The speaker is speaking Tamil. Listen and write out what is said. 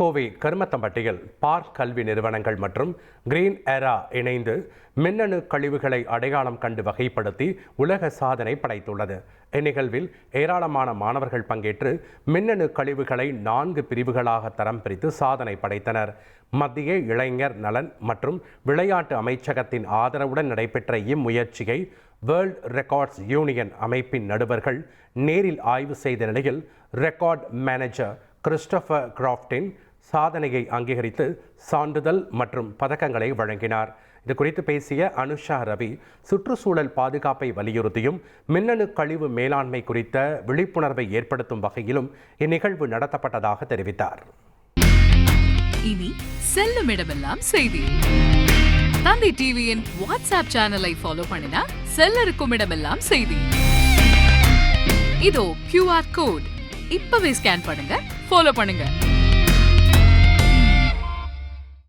கோவை கருமத்தம்பட்டியில் பார்க் கல்வி நிறுவனங்கள் மற்றும் கிரீன் ஏரா இணைந்து மின்னணு கழிவுகளை அடையாளம் கண்டு வகைப்படுத்தி உலக சாதனை படைத்துள்ளது. இந்நிகழ்வில் ஏராளமான மாணவர்கள் பங்கேற்று மின்னணு கழிவுகளை 4 பிரிவுகளாக தரம் பிரித்து சாதனை படைத்தனர். மத்திய இளைஞர் நலன் மற்றும் விளையாட்டு அமைச்சகத்தின் ஆதரவுடன் நடைபெற்ற இம்முயற்சியை வேர்ல்ட் ரெக்கார்ட்ஸ் யூனியன் அமைப்பின் நடுவர்கள் நேரில் ஆய்வு செய்த நிலையில் ரெக்கார்ட் மேனேஜர் கிறிஸ்டோபர் கிராஃப்டின் சாதனையை அங்கீகரித்து சான்றிதழ் மற்றும் பதக்கங்களை வழங்கினார். இது குறித்து பேசிய அனுஷா ரவி, சுற்றுச்சூழல் பாதுகாப்பை வலியுறுத்தியும் மின்னணு கழிவு மேலாண்மை குறித்த விழிப்புணர்வை ஏற்படுத்தும் வகையிலும் இந்நிகழ்வு நடத்தப்பட்டதாக தெரிவித்தார். இனி செல்லும் இடமெல்லாம் செய்தி. தந்தை டிவியின் வாட்ஸ்அப் சேனலை ஃபாலோ பண்ணினா செல்ல இருக்கும் இடமெல்லாம் செய்தி. இதோ QR கோட் இப்பவே ஸ்கேன் பண்ணுங்க, ஃபாலோ பண்ணுங்க.